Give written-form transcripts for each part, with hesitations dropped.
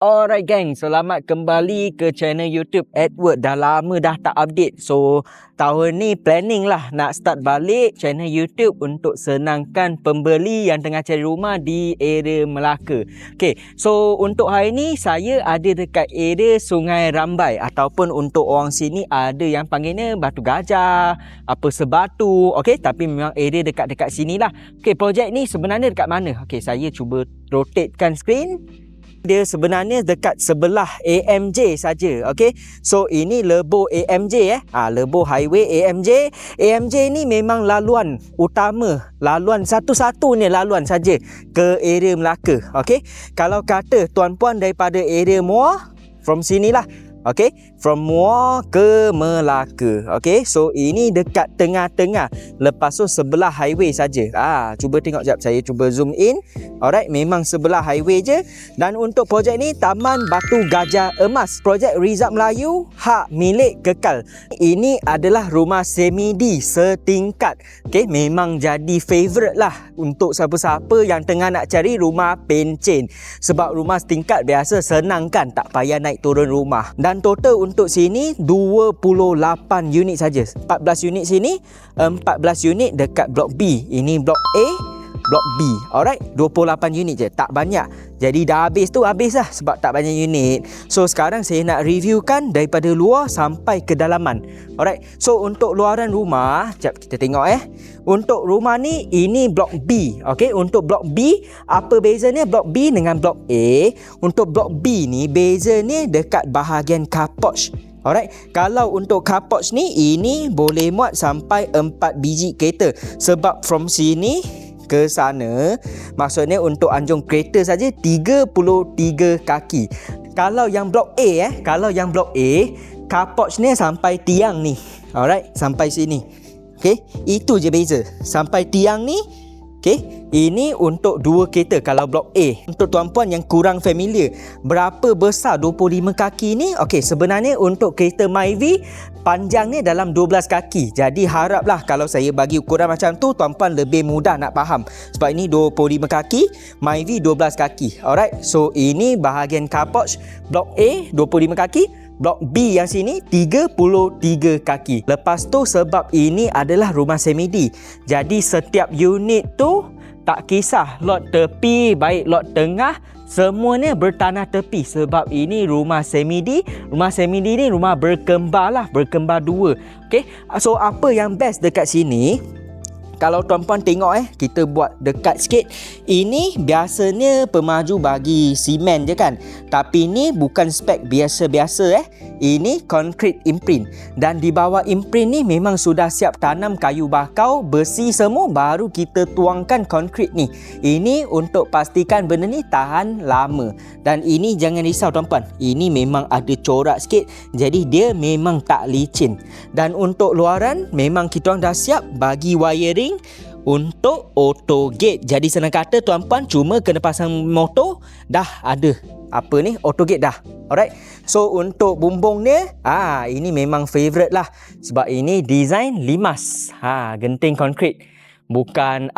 Alright gang, selamat kembali ke channel YouTube Edward. Dah lama dah tak update. So, tahun ni planning lah nak start balik channel YouTube untuk senangkan pembeli yang tengah cari rumah di area Melaka. Okay, so untuk hari ni saya ada dekat area Sungai Rambai, ataupun untuk orang sini ada yang panggilnya Batu Gajah, apa Sebatu. Okay, tapi memang area dekat-dekat sini lah. Okay, projek ni sebenarnya dekat mana? Okay, saya cuba rotatekan screen. Dia sebenarnya dekat sebelah AMJ saja. Okey. So ini Lebo AMJ Lebo Highway AMJ. AMJ ni memang laluan utama, laluan satu-satunya laluan saja ke area Melaka. Okey. Kalau kata tuan-puan daripada area Muar, from sinilah. Okey, from Muar ke Melaka. Okey, so ini dekat tengah-tengah. Lepas tu sebelah highway saja. Cuba tengok jap, saya cuba zoom in. Alright, memang sebelah highway je. Dan untuk projek ni Taman Batu Gajah Emas, projek Rizab Melayu, hak milik Kekal. Ini adalah rumah semi-D setingkat. Okey, memang jadi favourite lah untuk siapa-siapa yang tengah nak cari rumah pencen. Sebab rumah setingkat biasa senang kan, tak payah naik turun rumah. Dan total untuk sini 28 unit saja. 14 unit sini, 14 unit dekat blok B. Ini blok A, blok B. Alright, 28 unit je, tak banyak. Jadi dah habis tu habis lah sebab tak banyak unit. So sekarang saya nak reviewkan daripada luar sampai ke dalaman. Alright, so untuk luaran rumah, jap kita tengok Untuk rumah ni, ini blok B. Okay, untuk blok B, apa bezanya blok B dengan blok A? Untuk blok B ni, bezanya dekat bahagian car porch. Alright, kalau untuk car porch ni, ini boleh muat sampai 4 biji kereta. Sebab from sini ke sana, maksudnya untuk anjung kereta saja 33 kaki. Kalau yang blok A kalau yang blok A, car porch ni sampai tiang ni. Alright, sampai sini. Okey, itu je beza. Sampai tiang ni. Okey, ini untuk dua kereta kalau blok A. Untuk tuan-puan yang kurang familiar, berapa besar 25 kaki ni? Okey, sebenarnya untuk kereta Myvi, panjangnya dalam 12 kaki. Jadi haraplah kalau saya bagi ukuran macam tu, tuan-puan lebih mudah nak faham. Sebab ini 25 kaki, Myvi 12 kaki. Alright, so ini bahagian car porch. Blok A 25 kaki, blok B yang sini 33 kaki. Lepas tu sebab ini adalah rumah semi-D, jadi setiap unit tu tak kisah lot tepi baik lot tengah, semuanya bertanah tepi. Sebab ini rumah semi-D. Rumah semi-D ni rumah berkembar lah, berkembar dua. Okay, so apa yang best dekat sini? Kalau tuan-puan tengok kita buat dekat sikit. Ini biasanya pemaju bagi simen je kan. Tapi ni bukan spek biasa-biasa Ini concrete imprint. Dan di bawah imprint ni memang sudah siap tanam kayu bakau, besi semua, baru kita tuangkan concrete ni. Ini untuk pastikan benda ni tahan lama. Dan ini jangan risau tuan-puan, ini memang ada corak sikit, jadi dia memang tak licin. Dan untuk luaran memang kita orang dah siap bagi wiring untuk auto gate. Jadi senang kata tuan-puan cuma kena pasang motor, dah ada auto gate dah. Alright, so untuk bumbung dia, ini memang favourite lah. Sebab ini design limas, genting konkrit, bukan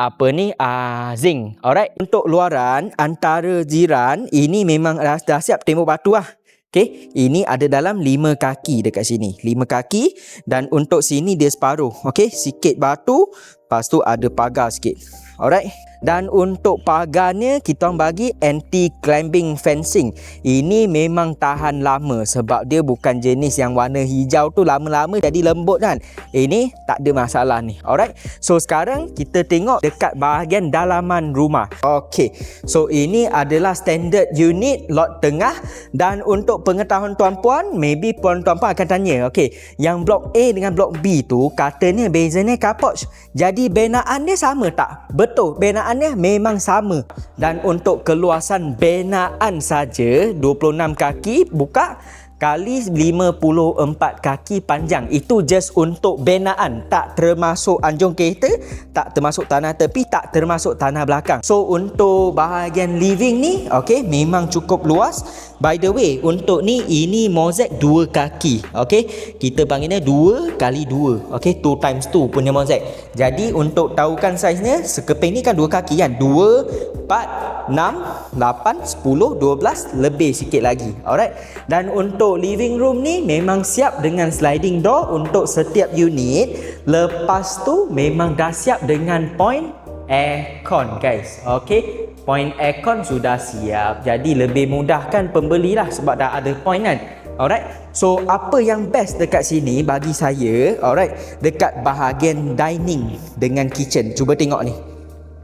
zinc. Alright, untuk luaran antara jiran, ini memang dah siap tembok batu lah. Okay, ini ada dalam 5 kaki dekat sini, 5 kaki. Dan untuk sini dia separuh. Okay, sikit batu, lepas tu ada pagar sikit. Alright, dan untuk pagarnya kita orang bagi anti climbing fencing. Ini memang tahan lama sebab dia bukan jenis yang warna hijau tu lama-lama jadi lembut kan. Ini tak ada masalah ni. Alright, so sekarang kita tengok dekat bahagian dalaman rumah. Okay, so ini adalah standard unit lot tengah. Dan untuk pengetahuan tuan-puan, maybe tuan-puan akan tanya, okay, yang blok A dengan blok B tu katanya bezanya car porch, jadi benaan dia sama tak? Betul, benaannya memang sama. Dan untuk keluasan benaan saja 26 kaki buka, kali 54 kaki panjang. Itu just untuk benaan, tak termasuk anjung kereta, tak termasuk tanah tepi, tak termasuk tanah belakang. So untuk bahagian living ni, okey, memang cukup luas. By the way, untuk ni, ini mozaik 2 kaki. Okey, kita panggilnya 2 kali 2. Okey, 2 times 2 punya mozaik. Jadi untuk tahukan saiznya, sekeping ni kan 2 kaki kan, 2, 4, 6, 8, 10, 12, lebih sikit lagi. Alright. Dan untuk living room ni memang siap dengan sliding door untuk setiap unit. Lepas tu memang dah siap dengan point aircon guys. Okey, point aircon sudah siap. Jadi lebih mudahkan pembeli lah sebab dah ada point kan. Alright. So apa yang best dekat sini bagi saya, alright, dekat bahagian dining dengan kitchen. Cuba tengok ni.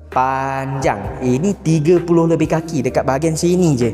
Panjang. Ini 30 lebih kaki dekat bahagian sini je.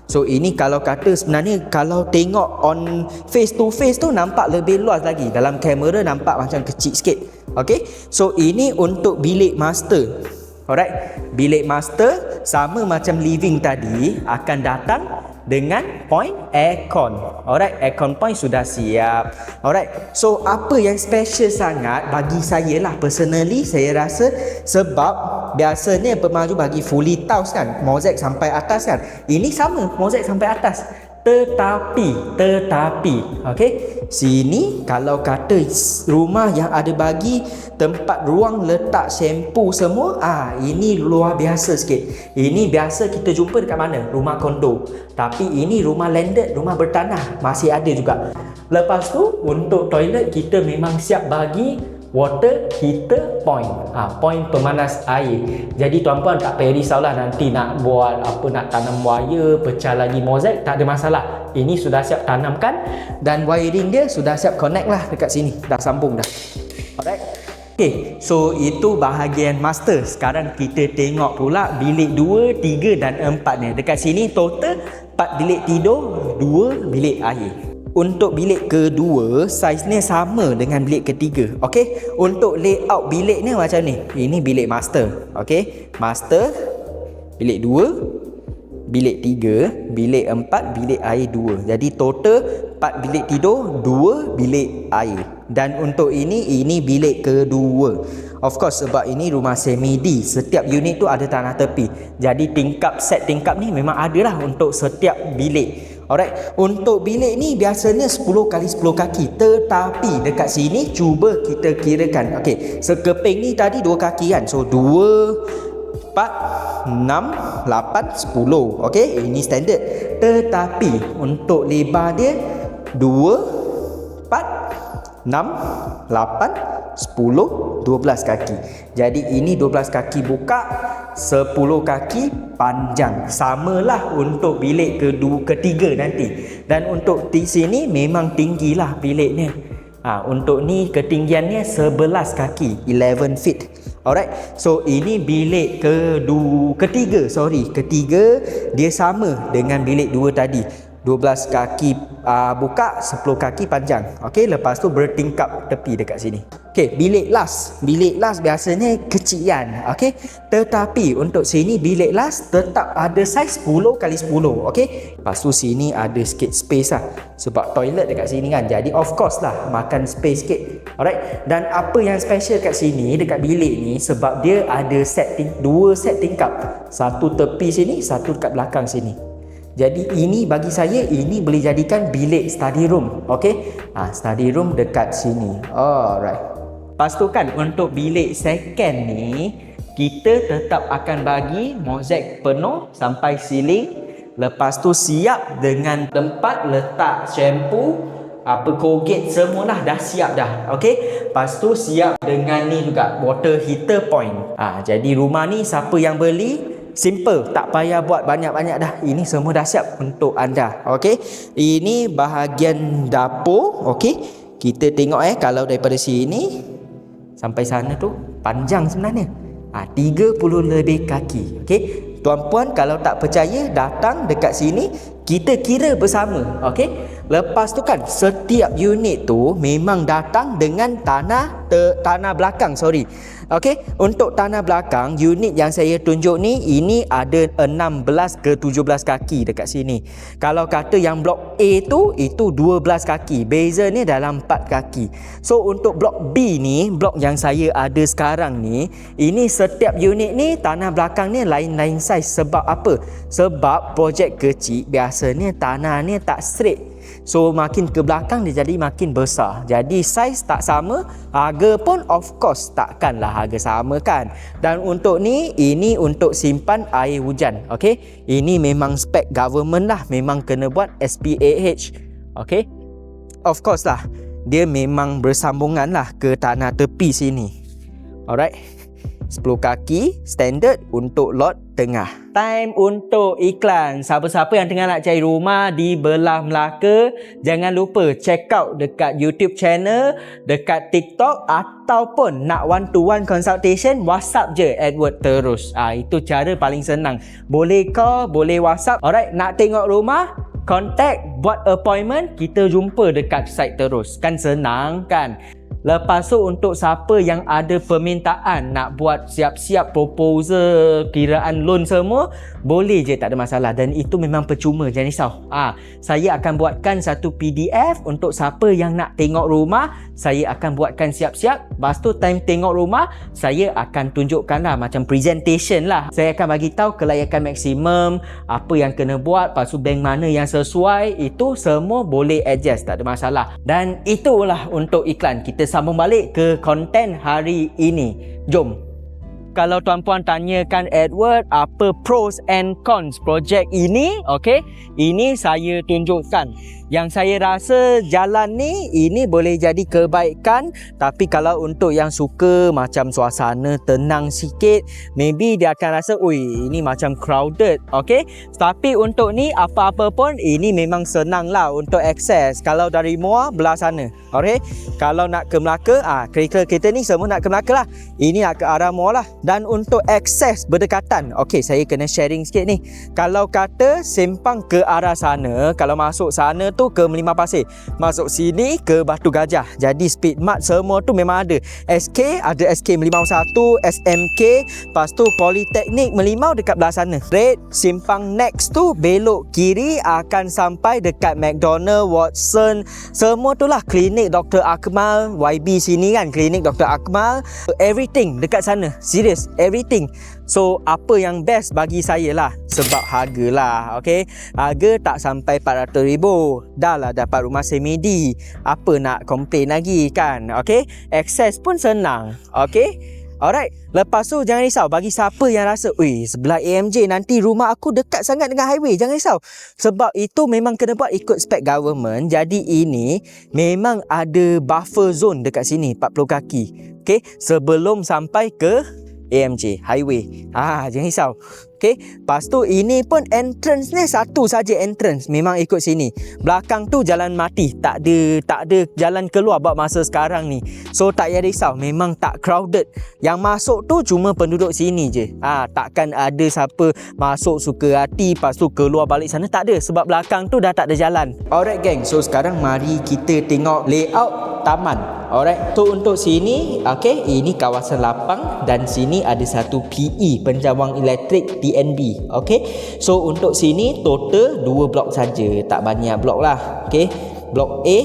So ini kalau kata sebenarnya kalau tengok on face to face tu nampak lebih luas lagi. Dalam kamera nampak macam kecil sikit. Okay. So ini untuk bilik master. Alright. Bilik master sama macam living tadi akan datang dengan point aircon. Alright, aircon point sudah siap. Alright, so apa yang special sangat bagi saya lah personally, saya rasa sebab biasanya pemaju bagi fully tiles kan, mozaik sampai atas kan. Ini sama, mozaik sampai atas. Tetapi, okey, sini kalau kata rumah yang ada bagi tempat ruang letak shampoo semua, ini luar biasa sikit. Ini biasa kita jumpa dekat mana? Rumah kondo. Tapi ini rumah landed, rumah bertanah, masih ada juga. Lepas tu, untuk toilet kita memang siap bagi water heater point. Point pemanas air. Jadi tuan-puan tak payah risaulah nanti nak buat apa, nak tanam wire, pecah lagi mozaik, tak ada masalah. Ini sudah siap tanamkan dan wiring dia sudah siap connect lah dekat sini. Dah sambung dah. Alright. Okay, so itu bahagian master. Sekarang kita tengok pula bilik 2, 3 dan 4 ni. Dekat sini total 4 bilik tidur, 2 bilik air. Untuk bilik kedua, saiznya sama dengan bilik ketiga. Okey, untuk layout bilik ni macam ni. Ini bilik master. Okey, master, bilik 2, bilik 3, bilik 4, bilik air 2. Jadi total 4 bilik tidur, 2 bilik air. Dan untuk ini bilik kedua. Of course sebab ini rumah semi-D, setiap unit tu ada tanah tepi. Jadi set tingkap ni memang ada lah untuk setiap bilik. Alright, untuk bilik ni biasanya 10 kali 10 kaki. Tetapi dekat sini cuba kita kirakan. Okey, sekeping ni tadi 2 kaki kan. So 2, 4, 6, 8, 10. Okey, ini standard. Tetapi untuk lebar dia 2, 4, 6, 8, 10, 12 kaki. Jadi ini 12 kaki buka, 10 kaki panjang. Samalah untuk bilik ketiga nanti. Dan untuk di sini memang tinggilah bilik ni. Untuk ni ketinggiannya 11 kaki, 11 feet. Alright. So ini bilik ketiga, dia sama dengan bilik 2 tadi. 12 kaki buka, 10 kaki panjang. Okey, lepas tu bertingkap tepi dekat sini. Okey, bilik last biasanya kecilan. Okey, tetapi untuk sini bilik last tetap ada saiz 10 kali 10. Okey, lepas tu sini ada sikit space lah sebab toilet dekat sini kan. Jadi of course lah makan space sikit. Alright. Dan apa yang special kat sini dekat bilik ni sebab dia ada dua set tingkap. Satu tepi sini, satu dekat belakang sini. Jadi ini bagi saya ini boleh jadikan bilik study room. Okey. Study room dekat sini. Alright. Lepas tu kan untuk bilik second ni kita tetap akan bagi mozaik penuh sampai ceiling. Lepas tu siap dengan tempat letak shampoo, Colgate semualah dah siap dah. Okey. Lepas tu siap dengan ni juga water heater point. Jadi rumah ni siapa yang beli simple, tak payah buat banyak-banyak dah. Ini semua dah siap untuk anda. Okey. Ini bahagian dapur. Okey. Kita tengok kalau daripada sini sampai sana tu panjang sebenarnya. 30 lebih kaki. Okey. Tuan-puan kalau tak percaya datang dekat sini, kita kira bersama. Okey. Lepas tu kan setiap unit tu memang datang dengan tanah belakang, Okey, untuk tanah belakang, unit yang saya tunjuk ni, ini ada 16 ke 17 kaki dekat sini. Kalau kata yang blok A tu, itu 12 kaki. Beza ni dalam 4 kaki. So, untuk blok B ni, blok yang saya ada sekarang ni, ini setiap unit ni, tanah belakang ni lain-lain saiz. Sebab apa? Sebab projek kecil, biasanya tanah ni tak straight. So makin ke belakang dia jadi makin besar. Jadi saiz tak sama, harga pun of course takkanlah harga sama kan. Dan untuk ni, ini untuk simpan air hujan. Okey, ini memang spek government lah, memang kena buat SPAH. Okey, of course lah, dia memang bersambungan lah ke tanah tepi sini. Alright, 10 kaki standard untuk lot tengah. Time untuk iklan. Siapa-siapa yang tengah nak cari rumah di belah Melaka, jangan lupa check out dekat YouTube channel, dekat TikTok, ataupun nak one-to-one consultation, WhatsApp je Edward terus. Itu cara paling senang. Boleh call, boleh WhatsApp. Alright, nak tengok rumah, contact, buat appointment, kita jumpa dekat site terus. Kan senang kan? Lepas tu untuk siapa yang ada permintaan nak buat siap-siap proposal, kiraan loan semua, boleh je, tak ada masalah. Dan itu memang percuma, jangan risau. Saya akan buatkan satu PDF untuk siapa yang nak tengok rumah. Saya akan buatkan siap-siap. Lepas tu time tengok rumah, saya akan tunjukkan lah macam presentation lah. Saya akan bagi tahu kelayakan maksimum, apa yang kena buat, lepas tu bank mana yang sesuai, itu semua boleh adjust, tak ada masalah. Dan itulah untuk iklan. Kita sambung balik ke konten hari ini. Jom. Kalau tuan-puan tanyakan Edward apa pros and cons projek ini, okey, ini saya tunjukkan. Yang saya rasa jalan ni, ini boleh jadi kebaikan. Tapi kalau untuk yang suka macam suasana tenang sikit, maybe dia akan rasa, ui, ini macam crowded, okey. Tapi untuk ni, apa-apa pun, ini memang senang lah untuk akses. Kalau dari Muar, belah sana, okey. Kalau nak ke Melaka, kereta kita ni semua nak ke Melaka lah. Ini nak ke arah Muar lah. Dan untuk akses berdekatan, okey, saya kena sharing sikit ni. Kalau kata Sempang ke arah sana, kalau masuk sana tu ke Melima Pasir, masuk sini ke Batu Gajah. Jadi speed mart semua tu memang ada. SK, ada SK Melimau 1, SMK, lepas tu Politeknik Melimau dekat belah sana. Red, Simpang next tu belok kiri akan sampai dekat McDonald, Watson, semua tu lah. Klinik Dr. Akmal, YB sini kan, klinik Dr. Akmal, everything dekat sana. Serius, everything. So, apa yang best bagi saya lah, sebab harga lah, okey. Harga tak sampai 400,000. Dah lah dapat rumah semedi. Apa nak komplain lagi kan, okey. Akses pun senang, okey. Alright, lepas tu jangan risau. Bagi siapa yang rasa, ui, sebelah AMJ nanti rumah aku dekat sangat dengan highway, jangan risau. Sebab itu memang kena buat ikut spek government. Jadi ini memang ada buffer zone dekat sini, 40 kaki. Okey, sebelum sampai ke AMJ highway. Jangan risau. Okey, lepas tu ini pun entrance ni satu saja entrance, memang ikut sini. Belakang tu jalan mati, tak ada jalan keluar buat masa sekarang ni. So tak payah risau, memang tak crowded. Yang masuk tu cuma penduduk sini je. Takkan ada siapa masuk suka hati lepas tu keluar balik sana, tak ada, sebab belakang tu dah tak ada jalan. Alright gang, so sekarang mari kita tengok layout taman. Alright, so untuk sini, okey, ini kawasan lapang dan sini ada satu PE, pencawang elektrik TNB. Okey, so untuk sini total 2 blok saja, tak banyak blok lah. Okey, blok A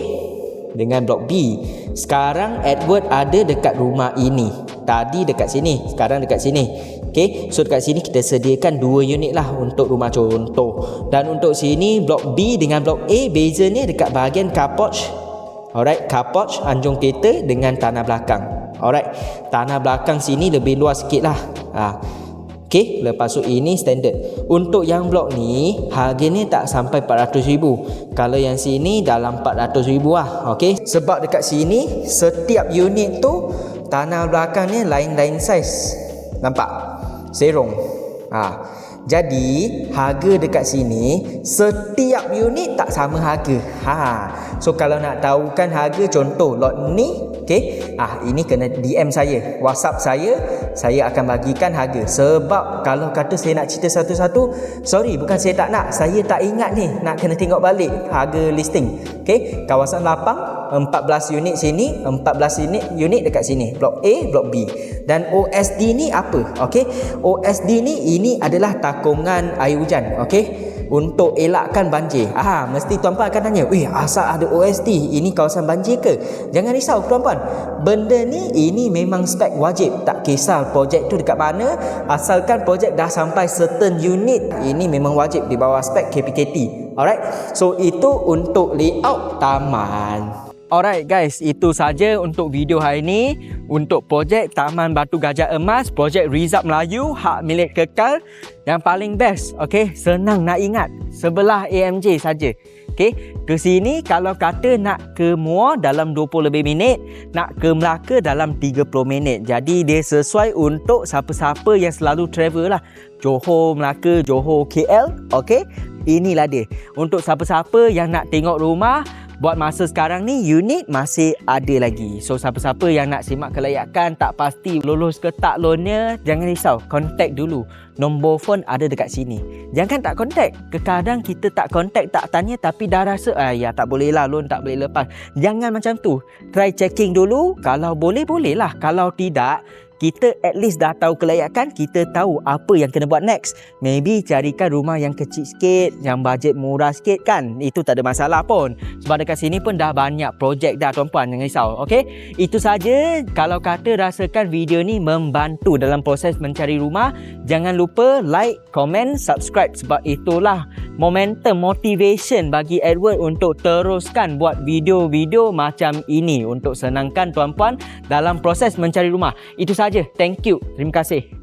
dengan blok B. Sekarang Edward ada dekat rumah ini. Tadi dekat sini, sekarang dekat sini. Okey, so dekat sini kita sediakan 2 unit lah untuk rumah contoh. Dan untuk sini blok B dengan blok A, bezanya dekat bahagian car porch. Alright, car porch anjung kereta dengan tanah belakang. Alright, tanah belakang sini lebih luas sikit lah. Okey, lepas tu ini standard. Untuk yang blok ni, harganya tak sampai 400,000. Kalau yang sini dalam 400,000 lah. Okey, sebab dekat sini setiap unit tu tanah belakangnya lain-lain saiz. Nampak? Serong. Jadi harga dekat sini setiap unit tak sama harga. So kalau nak tahukan harga, contoh lot ni, okey, ini kena DM saya, WhatsApp saya akan bagikan harga. Sebab kalau kata saya nak cerita satu-satu, sorry, bukan saya tak nak, saya tak ingat ni, nak kena tengok balik harga listing. Okey, kawasan lapang, 14 unit sini, 14 unit dekat sini. Blok A, blok B. Dan OSD ni apa? Okey. OSD ni ini adalah takungan air hujan, okey. Untuk elakkan banjir. Mesti tuan-puan akan tanya, asal ada OSD? Ini kawasan banjir ke? Jangan risau tuan-puan. Benda ni ini memang spek wajib. Tak kisah projek tu dekat mana, asalkan projek dah sampai certain unit, ini memang wajib di bawah spek KPKT. Alright. So itu untuk layout taman. Alright guys, itu saja untuk video hari ini untuk projek Taman Batu Gajah Emas, projek Rizab Melayu, hak milik Kekal. Yang paling best, okey, senang nak ingat, sebelah AMJ saja. Okey, ke sini kalau kata nak ke Muar dalam 20 lebih minit, nak ke Melaka dalam 30 minit. Jadi dia sesuai untuk siapa-siapa yang selalu travel lah. Johor, Melaka, Johor, KL, okey. Inilah dia. Untuk siapa-siapa yang nak tengok rumah, buat masa sekarang ni unit masih ada lagi. So siapa-siapa yang nak simak kelayakan, tak pasti lulus ke tak loannya, jangan risau, contact dulu. Nombor phone ada dekat sini. Jangan tak contact. Kadang kita tak contact, tak tanya tapi dah rasa ya tak boleh lah, loan tak boleh lepas. Jangan macam tu. Try checking dulu. Kalau boleh, boleh lah. Kalau tidak, kita at least dah tahu kelayakan, kita tahu apa yang kena buat next. Maybe carikan rumah yang kecil sikit, yang bajet murah sikit kan. Itu tak ada masalah pun. Sebab dekat sini pun dah banyak projek dah tuan-puan, jangan risau. Okey, itu saja. Kalau kata rasakan video ni membantu dalam proses mencari rumah, jangan lupa like, komen, subscribe. Sebab itulah momentum, motivation bagi Edward untuk teruskan buat video-video macam ini untuk senangkan tuan-puan dalam proses mencari rumah. Itu saja. Thank you. Terima kasih.